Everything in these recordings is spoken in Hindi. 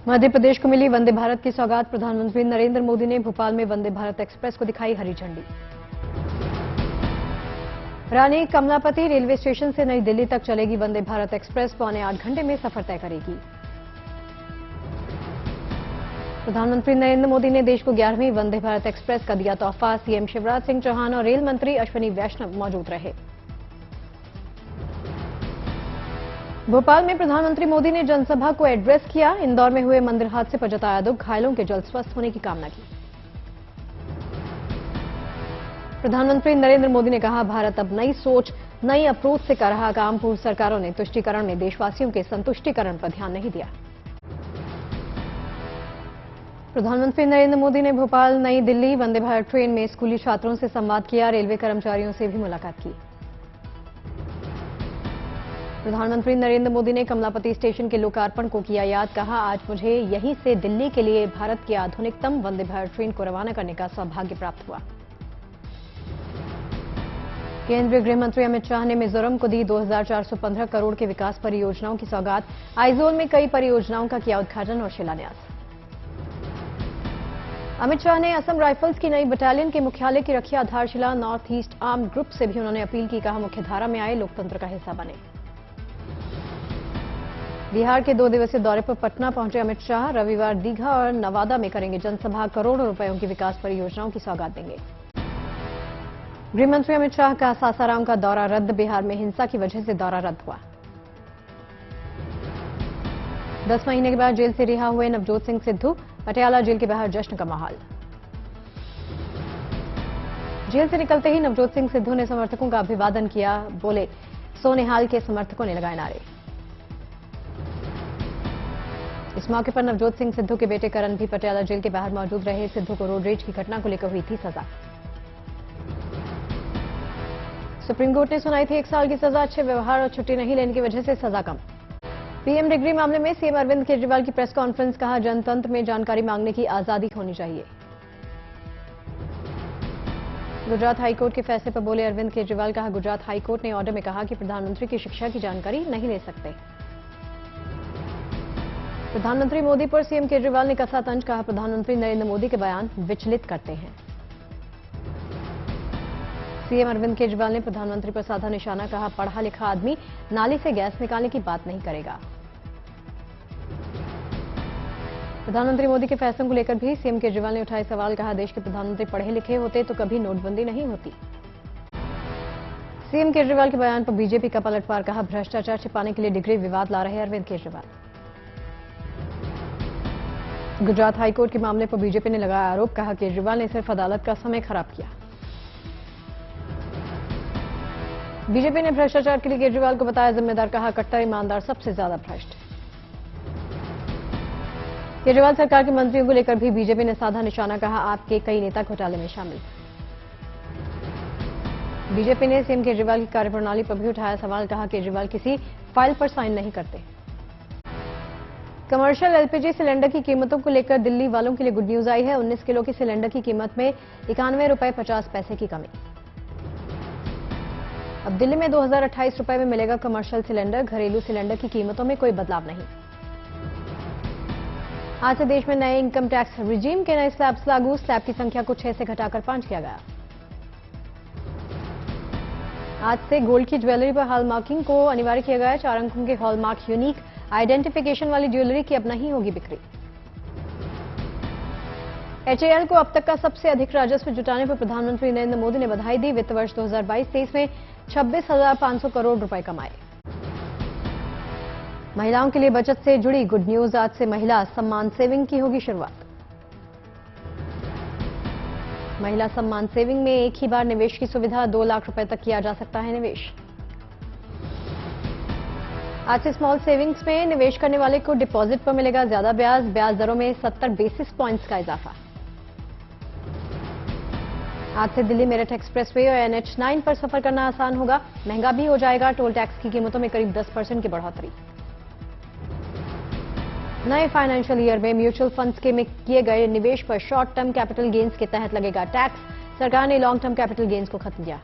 मध्य प्रदेश को मिली वंदे भारत की सौगात। प्रधानमंत्री नरेंद्र मोदी ने भोपाल में वंदे भारत एक्सप्रेस को दिखाई हरी झंडी। रानी कमलापति रेलवे स्टेशन से नई दिल्ली तक चलेगी वंदे भारत एक्सप्रेस। 7.25 घंटे में सफर तय करेगी। प्रधानमंत्री नरेंद्र मोदी ने देश को 11वीं वंदे भारत एक्सप्रेस का दिया तोहफा। सीएम शिवराज सिंह चौहान और रेल मंत्री अश्विनी वैष्णव मौजूद रहे। भोपाल में प्रधानमंत्री मोदी ने जनसभा को एड्रेस किया। इंदौर में हुए मंदिर हादसे पर जताया दुख। घायलों के जल्द स्वस्थ होने की कामना की। प्रधानमंत्री नरेंद्र मोदी ने कहा, भारत अब नई सोच, नई अप्रोच से कर रहा काम। पूर्व सरकारों ने तुष्टीकरण में देशवासियों के संतुष्टीकरण पर ध्यान नहीं दिया। प्रधानमंत्री नरेंद्र मोदी ने भोपाल नई दिल्ली वंदे भारत ट्रेन में स्कूली छात्रों से संवाद किया। रेलवे कर्मचारियों से भी मुलाकात की। प्रधानमंत्री नरेंद्र मोदी ने कमलापति स्टेशन के लोकार्पण को किया याद। कहा, आज मुझे यहीं से दिल्ली के लिए भारत की आधुनिकतम वंदे भारत ट्रेन को रवाना करने का सौभाग्य प्राप्त हुआ। केंद्रीय गृह मंत्री अमित शाह ने मिजोरम को दी 2415 करोड़ के विकास परियोजनाओं की सौगात। आइजोल में कई परियोजनाओं का किया उद्घाटन और शिलान्यास। अमित शाह ने असम राइफल्स की नई बटालियन के मुख्यालय की रखी आधारशिला। नॉर्थ ईस्ट आर्म्ड ग्रुप से भी उन्होंने अपील की। कहा, मुख्यधारा में आए, लोकतंत्र का हिस्सा बने। बिहार के 2 दिवसीय दौरे पर पटना पहुंचे अमित शाह। रविवार दीघा और नवादा में करेंगे जनसभा। करोड़ों रुपयों की विकास परियोजनाओं की सौगात देंगे। गृहमंत्री अमित शाह का सासाराम का दौरा रद्द। बिहार में हिंसा की वजह से दौरा रद्द हुआ। 10 महीने के बाद जेल से रिहा हुए नवजोत सिंह सिद्धू। पटियाला जेल के बाहर जश्न का माहौल। जेल से निकलते ही नवजोत सिंह सिद्धू ने समर्थकों का अभिवादन किया। बोले, सोनिहाल के समर्थकों ने लगाए नारे। इस मौके पर नवजोत सिंह सिद्धू के बेटे करण भी पटियाला जेल के बाहर मौजूद रहे। सिद्धू को रोड रेज की घटना को लेकर हुई थी सजा। सुप्रीम कोर्ट ने सुनाई थी 1 साल की सजा। अच्छे व्यवहार और छुट्टी नहीं लेने की वजह से सजा कम। पीएम डिग्री मामले में सीएम अरविंद केजरीवाल की प्रेस कॉन्फ्रेंस। कहा, जनतंत्र में जानकारी मांगने की आजादी होनी चाहिए। गुजरात हाईकोर्ट के फैसले पर बोले अरविंद केजरीवाल। कहा, गुजरात हाईकोर्ट ने ऑर्डर में कहा कि प्रधानमंत्री की शिक्षा की जानकारी नहीं ले सकते। प्रधानमंत्री मोदी पर सीएम केजरीवाल ने कसा तंज। कहा, प्रधानमंत्री नरेंद्र मोदी के बयान विचलित करते हैं। सीएम अरविंद केजरीवाल ने प्रधानमंत्री पर साधा निशाना। कहा, पढ़ा लिखा आदमी नाली से गैस निकालने की बात नहीं करेगा। प्रधानमंत्री मोदी के फैसलों को लेकर भी सीएम केजरीवाल ने उठाए सवाल। कहा, देश के प्रधानमंत्री पढ़े लिखे होते तो कभी नोटबंदी नहीं होती। सीएम केजरीवाल के बयान पर बीजेपी का पलटवार। कहा, भ्रष्टाचार छिपाने के लिए डिग्री विवाद ला रहे अरविंद केजरीवाल। गुजरात हाईकोर्ट के मामले पर बीजेपी ने लगाया आरोप। कहा, केजरीवाल ने सिर्फ अदालत का समय खराब किया। बीजेपी ने भ्रष्टाचार के लिए केजरीवाल को बताया जिम्मेदार। कहा, कट्टर ईमानदार सबसे ज्यादा भ्रष्ट। केजरीवाल सरकार के मंत्रियों को लेकर भी बीजेपी ने साधा निशाना। कहा, आपके कई नेता घोटाले में शामिल। बीजेपी ने सीएम केजरीवाल की कार्यप्रणाली पर भी उठाया सवाल। कहा, केजरीवाल किसी फाइल पर साइन नहीं करते। कमर्शियल एलपीजी सिलेंडर की कीमतों को लेकर दिल्ली वालों के लिए गुड न्यूज आई है। 19 किलो की सिलेंडर की कीमत में 91 रुपए 50 पैसे की कमी। अब दिल्ली में 2028 रुपए में मिलेगा कमर्शियल सिलेंडर। घरेलू सिलेंडर की कीमतों में कोई बदलाव नहीं। आज से देश में नए इनकम टैक्स रिजीम के नए स्लैब्स लागू। स्लैब की संख्या को 6 से घटाकर 5 किया गया। आज से गोल्ड की ज्वेलरी पर हॉलमार्किंग को अनिवार्य किया गया है। 4 अंकों के हॉलमार्क यूनिक आइडेंटिफिकेशन वाली ज्वेलरी की अब नहीं होगी बिक्री। एचएएल को अब तक का सबसे अधिक राजस्व जुटाने पर प्रधानमंत्री नरेंद्र मोदी ने बधाई दी। वित्त वर्ष 2022-23 में 26,500 करोड़ रुपए कमाए। महिलाओं के लिए बचत से जुड़ी गुड न्यूज। आज से महिला सम्मान सेविंग की होगी शुरुआत। महिला सम्मान सेविंग में एक ही बार निवेश की सुविधा। 2 लाख रुपए तक किया जा सकता है निवेश। आज से स्मॉल सेविंग्स में निवेश करने वाले को डिपॉजिट पर मिलेगा ज्यादा ब्याज। ब्याज दरों में 70 बेसिस पॉइंट्स का इजाफा। आज से दिल्ली मेरठ एक्सप्रेसवे और NH9 पर सफर करना आसान होगा। महंगा भी हो जाएगा। टोल टैक्स की कीमतों में करीब 10% की बढ़ोतरी। नए फाइनेंशियल ईयर में म्यूचुअल फंड्स के में किए गए निवेश पर शॉर्ट टर्म कैपिटल गेन्स के तहत लगेगा टैक्स। सरकार ने लॉन्ग टर्म कैपिटल गेन्स को खत्म किया।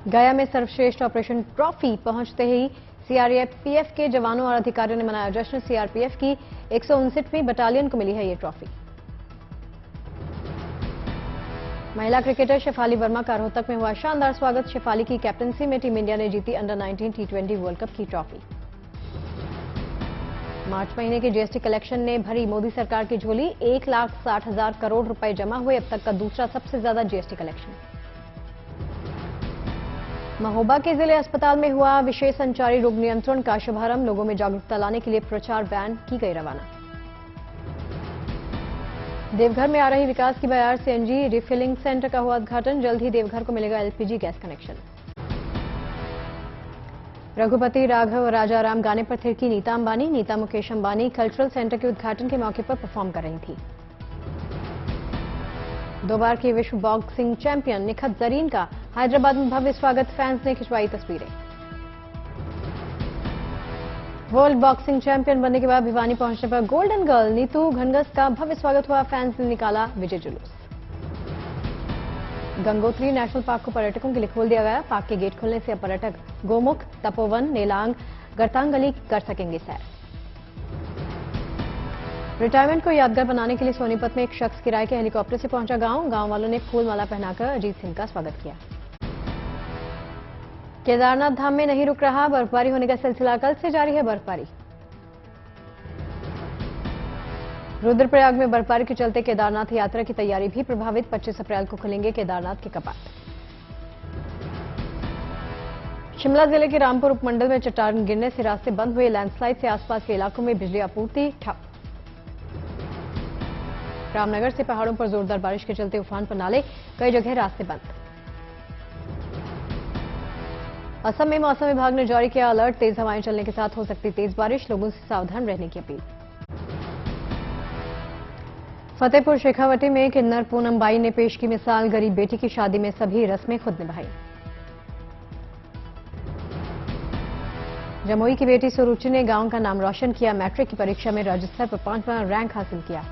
गया में सर्वश्रेष्ठ ऑपरेशन ट्रॉफी पहुंचते ही सीआरपीएफ के जवानों और अधिकारियों ने मनाया जश्न। सीआरपीएफ की 159वीं बटालियन को मिली है ये ट्रॉफी। महिला क्रिकेटर शेफाली वर्मा का रोहतक में हुआ शानदार स्वागत। शेफाली की कैप्टनसी में टीम इंडिया ने जीती अंडर 19 T20 वर्ल्ड कप की ट्रॉफी। मार्च महीने के जीएसटी कलेक्शन ने भरी मोदी सरकार की झोली। 1,60,000 करोड़ रुपए जमा हुए, अब तक का दूसरा सबसे ज्यादा जीएसटी कलेक्शन। महोबा के जिले अस्पताल में हुआ विशेष संचारी रोग नियंत्रण का शुभारंभ। लोगों में जागरूकता लाने के लिए प्रचार वैन की गई रवाना। देवघर में आ रही विकास की बयार सीएनजी रिफिलिंग सेंटर का हुआ उद्घाटन। जल्द ही देवघर को मिलेगा LPG gas connection. Raghupati Raghav Rajaram गाने पर थिरकी नीता अंबानी। नीता मुकेश अंबानी कल्चरल सेंटर के उद्घाटन के मौके पर परफॉर्म कर रही थी। 2 बार की विश्व बॉक्सिंग चैंपियन निखत जरीन का हैदराबाद में भव्य स्वागत। फैंस ने खिंचवाई तस्वीरें। वर्ल्ड बॉक्सिंग चैंपियन बनने के बाद भिवानी पहुंचने पर गोल्डन गर्ल नीतू घनघस का भव्य स्वागत हुआ। फैंस ने निकाला विजय जुलूस। गंगोत्री नेशनल पार्क को पर्यटकों के लिए खोल दिया गया। पार्क के गेट खुलने से अब पर्यटक गोमुख, तपोवन, नेलांग, गरतांगली कर सकेंगे सैर। रिटायरमेंट को यादगार बनाने के लिए सोनीपत में एक शख्स किराए के हेलीकॉप्टर से पहुंचा गांव वालों ने फूल माला पहनाकर अजीत सिंह का स्वागत किया। केदारनाथ धाम में नहीं रुक रहा, बर्फबारी होने का सिलसिला। कल से जारी है बर्फबारी। रुद्रप्रयाग में बर्फबारी के चलते केदारनाथ यात्रा की तैयारी भी प्रभावित। 25 अप्रैल को खुलेंगे केदारनाथ के कपाट। शिमला जिले के रामपुर उपमंडल में चट्टान गिरने से रास्ते बंद हुए। लैंडस्लाइड से आसपास के इलाकों में बिजली आपूर्ति ठप। रामनगर से पहाड़ों पर जोरदार बारिश के चलते उफान पर नाले, कई जगह रास्ते बंद। असम में मौसम विभाग ने जारी किया अलर्ट। तेज हवाएं चलने के साथ हो सकती तेज बारिश, लोगों से सावधान रहने की अपील। फतेहपुर शेखावटी में किन्नर पूनम बाई ने पेश की मिसाल। गरीब बेटी की शादी में सभी रस्में खुद निभाई। जमुई की बेटी सुरुचि ने गांव का नाम रोशन किया। मैट्रिक की परीक्षा में राज्य स्तर पर 5वां रैंक हासिल किया।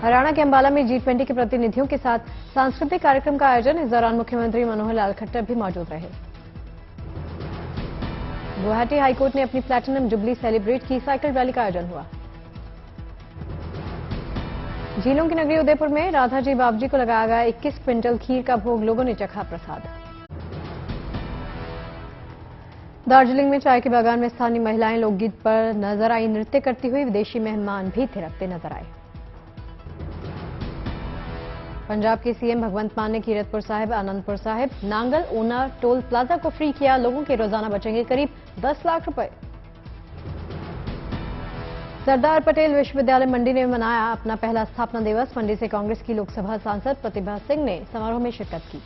हरियाणा के अंबाला में G20 के प्रतिनिधियों के साथ सांस्कृतिक कार्यक्रम का आयोजन। इस दौरान मुख्यमंत्री मनोहर लाल खट्टर भी मौजूद रहे। गुवाहाटी हाईकोर्ट ने अपनी प्लैटिनम जुबली सेलिब्रेट की। साइकिल रैली का आयोजन हुआ। झीलों की नगरी उदयपुर में राधा जी बाबजी को लगाया गया 21 क्विंटल खीर का भोग। लोगों ने चखा प्रसाद। दार्जिलिंग में चाय के बागान में स्थानीय महिलाएं लोकगीत पर नजर आई नृत्य करती हुई। विदेशी मेहमान भी थिरकते नजर आए। पंजाब के सीएम भगवंत मान ने कीरतपुर साहिब, आनंदपुर साहिब, नांगल, ऊना टोल प्लाजा को फ्री किया। लोगों के रोजाना बचेंगे करीब 10 लाख रुपए। सरदार पटेल विश्वविद्यालय मंडी ने मनाया अपना पहला स्थापना दिवस। मंडी से कांग्रेस की लोकसभा सांसद प्रतिभा सिंह ने समारोह में शिरकत की।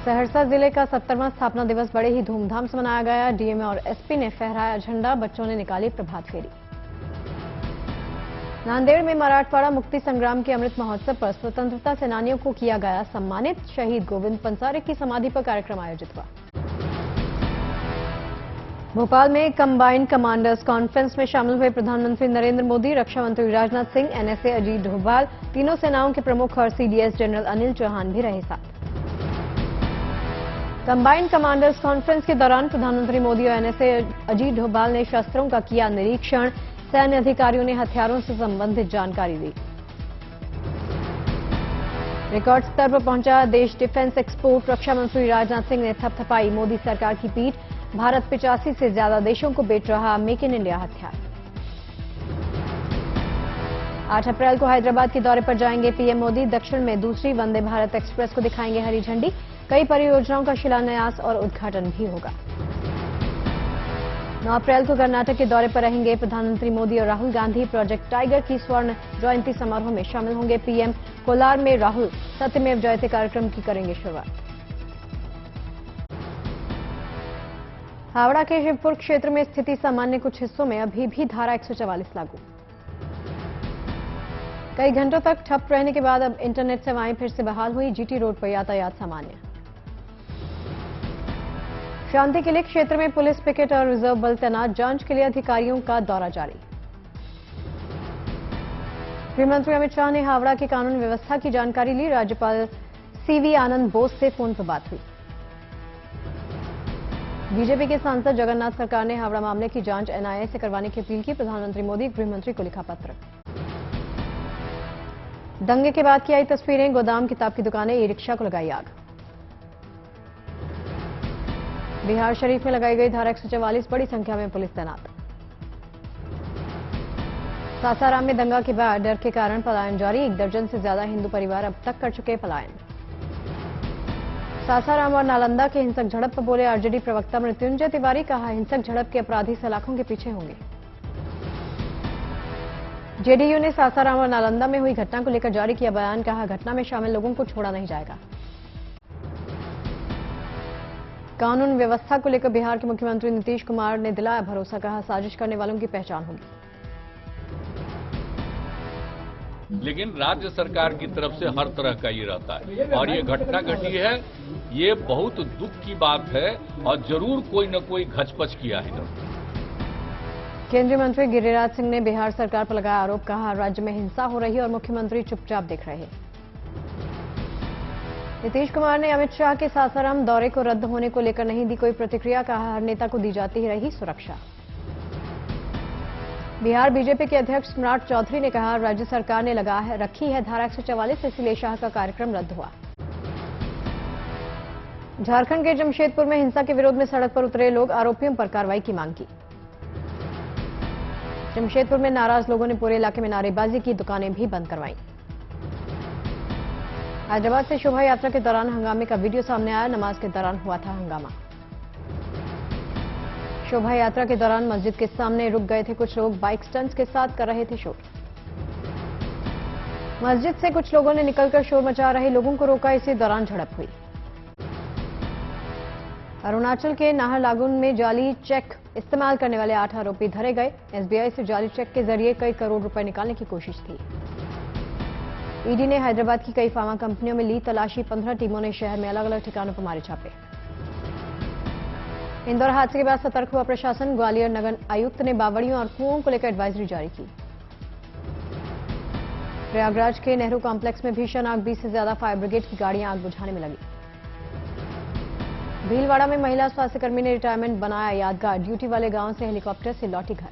सहरसा जिले का 70वां स्थापना दिवस बड़े ही धूमधाम से मनाया गया। डीएम और एसपी ने फहराया झंडा, बच्चों ने निकाली प्रभात फेरी। नांदेड़ में मराठवाड़ा मुक्ति संग्राम के अमृत महोत्सव पर स्वतंत्रता सेनानियों को किया गया सम्मानित। शहीद गोविंद पंसारे की समाधि पर कार्यक्रम आयोजित हुआ। भोपाल में कंबाइंड कमांडर्स कॉन्फ्रेंस में शामिल हुए प्रधानमंत्री नरेंद्र मोदी, रक्षा मंत्री राजनाथ सिंह, एनएसए अजीत डोभाल, तीनों सेनाओं के प्रमुख और सीडीएस जनरल अनिल चौहान भी रहे साथ। कंबाइंड कमांडर्स कॉन्फ्रेंस के दौरान प्रधानमंत्री मोदी और एनएसए अजीत डोभाल ने शस्त्रों का किया निरीक्षण। सैन्य अधिकारियों ने हथियारों से संबंधित जानकारी दी। रिकॉर्ड स्तर पर पहुंचा देश डिफेंस एक्सपोर्ट। रक्षा मंत्री राजनाथ सिंह ने थपथपाई मोदी सरकार की पीठ। भारत 85 से ज्यादा देशों को बेच रहा मेक इन इंडिया हथियार। 8 अप्रैल को हैदराबाद के दौरे पर जाएंगे पीएम मोदी। दक्षिण में दूसरी वंदे भारत एक्सप्रेस को दिखाएंगे हरी झंडी। कई परियोजनाओं का शिलान्यास और उद्घाटन भी होगा। 9 अप्रैल को कर्नाटक के दौरे पर रहेंगे प्रधानमंत्री मोदी और राहुल गांधी। प्रोजेक्ट टाइगर की स्वर्ण जयंती समारोह में शामिल होंगे पीएम। कोलार में राहुल सत्यमेव जयते कार्यक्रम की करेंगे शुरुआत। हावड़ा के शिवपुर क्षेत्र में स्थिति सामान्य, कुछ हिस्सों में अभी भी धारा 144 लागू। कई घंटों तक ठप रहने के बाद अब इंटरनेट सेवाएं फिर से बहाल हुई। जीटी रोड पर यातायात सामान्य। शांति के लिए क्षेत्र में पुलिस पिकेट और रिजर्व बल तैनात। जांच के लिए अधिकारियों का दौरा जारी। गृहमंत्री अमित शाह ने हावड़ा की कानून व्यवस्था की जानकारी ली। राज्यपाल सीवी आनंद बोस से फोन पर बात हुई। बीजेपी के सांसद जगन्नाथ सरकार ने हावड़ा मामले की जांच एनआईए से करवाने की अपील की। प्रधानमंत्री मोदी गृह मंत्री को लिखा पत्र। दंगे के बाद की आई तस्वीरें। गोदाम, किताब की दुकानें, ई रिक्शा को लगाई आग। बिहार शरीफ में लगाई गई धारा 144, बड़ी संख्या में पुलिस तैनात। सासाराम में दंगा के बाद डर के कारण पलायन जारी। 1 दर्जन से ज्यादा हिंदू परिवार अब तक कर चुके पलायन। सासाराम और नालंदा के हिंसक झड़प पर बोले आरजेडी प्रवक्ता मृत्युंजय तिवारी। कहा, हिंसक झड़प के अपराधी सलाखों के पीछे होंगे। जेडीयू ने सासाराम और नालंदा में हुई घटना को लेकर जारी किया बयान। कहा, घटना में शामिल लोगों को छोड़ा नहीं जाएगा। कानून व्यवस्था को लेकर बिहार के मुख्यमंत्री नीतीश कुमार ने दिलाया भरोसा। कहा, साजिश करने वालों की पहचान होगी। लेकिन राज्य सरकार की तरफ से हर तरह का ये रहता है और ये घटना घटी है, ये बहुत दुख की बात है और जरूर कोई न कोई घचपच किया है। केंद्रीय मंत्री गिरिराज सिंह ने बिहार सरकार पर लगाया आरोप। कहा, राज्य में हिंसा हो रही है और मुख्यमंत्री चुपचाप देख रहे हैं। नीतीश कुमार ने अमित शाह के सासाराम दौरे को रद्द होने को लेकर नहीं दी कोई प्रतिक्रिया। कहा, हर नेता को दी जाती ही रही सुरक्षा। बिहार बीजेपी के अध्यक्ष सम्राट चौधरी ने कहा, राज्य सरकार ने रखी है धारा 144, इसलिए शाह का कार्यक्रम रद्द हुआ। झारखंड के जमशेदपुर में हिंसा के विरोध में सड़क पर उतरे लोग, आरोपियों पर कार्रवाई की मांग की। जमशेदपुर में नाराज लोगों ने पूरे इलाके में नारेबाजी की, दुकानें भी बंद करवाई। हैदराबाद से शोभा यात्रा के दौरान हंगामे का वीडियो सामने आया। नमाज के दौरान हुआ था हंगामा। शोभा यात्रा के दौरान मस्जिद के सामने रुक गए थे कुछ लोग, बाइक स्टंट्स के साथ कर रहे थे शोर। मस्जिद से कुछ लोगों ने निकलकर शोर मचा रहे लोगों को रोका, इसी दौरान झड़प हुई। अरुणाचल के नाहरलागुन में जाली चेक इस्तेमाल करने वाले 8 आरोपी धरे गए। एसबीआई से जाली चेक के जरिए कई करोड़ रुपए निकालने की कोशिश थी। ईडी ने हैदराबाद की कई फार्मा कंपनियों में ली तलाशी। 15 टीमों ने शहर में अलग अलग ठिकानों पर मारे छापे। इंदौर हादसे के बाद सतर्क हुआ प्रशासन। ग्वालियर नगर आयुक्त ने बावड़ियों और कुओं को लेकर एडवाइजरी जारी की। प्रयागराज के नेहरू कॉम्प्लेक्स में भीषण आग, 20 से ज्यादा फायर ब्रिगेड की गाड़ियां आग बुझाने में लगी। भीलवाड़ा में महिला स्वास्थ्यकर्मी ने रिटायरमेंट बनाया यादगार। ड्यूटी वाले गांव से हेलीकॉप्टर से लौटी घर।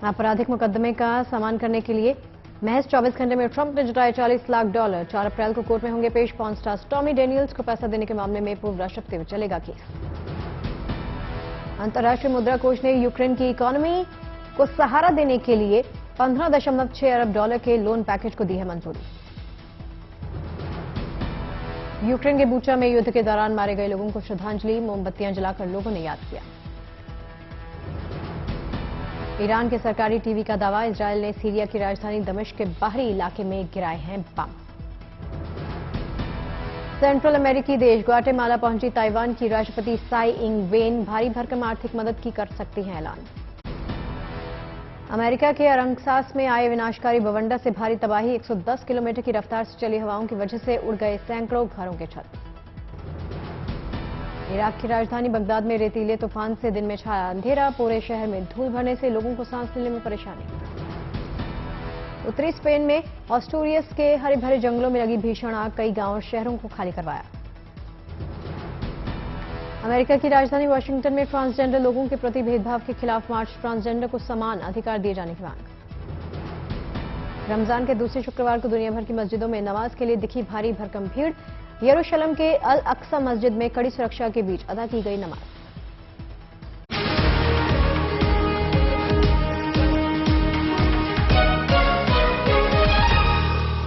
आपराधिक मुकदमे का सामान करने के लिए महज 24 घंटे में ट्रंप ने जुटाए $40 लाख। 4 अप्रैल को कोर्ट में होंगे पेश। पॉर्न स्टार स्टॉर्मी डेनियल्स को पैसा देने के मामले में पूर्व राष्ट्रपति में चलेगा केस। अंतर्राष्ट्रीय मुद्रा कोष ने यूक्रेन की इकोनॉमी को सहारा देने के लिए $15.6 अरब के लोन पैकेज को दी है मंजूरी। यूक्रेन के बूचा में युद्ध के दौरान मारे गए लोगों को श्रद्धांजलि। मोमबत्तियां जलाकर लोगों ने याद किया। ईरान के सरकारी टीवी का दावा, इजरायल ने सीरिया की राजधानी दमिश्क के बाहरी इलाके में गिराए हैं बम। सेंट्रल अमेरिकी देश ग्वाटेमाला पहुंची ताइवान की राष्ट्रपति साई इंग वेन। भारी भरकम आर्थिक मदद की कर सकती हैं ऐलान। अमेरिका के अरकानसास में आए विनाशकारी बवंडर से भारी तबाही। 110 किलोमीटर की रफ्तार से चली हवाओं की वजह से उड़ गए सैकड़ों घरों के छत। इराक की राजधानी बगदाद में रेतीले तूफान से दिन में छाया अंधेरा। पूरे शहर में धूल भरने से लोगों को सांस लेने में परेशानी। उत्तरी स्पेन में ऑस्टूरियस के हरे भरे जंगलों में लगी भीषण आग, कई गांव और शहरों को खाली करवाया। अमेरिका की राजधानी वाशिंगटन में ट्रांसजेंडर लोगों के प्रति भेदभाव के खिलाफ मार्च। ट्रांसजेंडर को समान अधिकार दिए जाने की मांग। रमजान के दूसरे शुक्रवार को दुनिया भर की मस्जिदों में नमाज के लिए दिखी भारी भरकम भीड़। यरूशलेम के अल अक्सा मस्जिद में कड़ी सुरक्षा के बीच अदा की गई नमाज।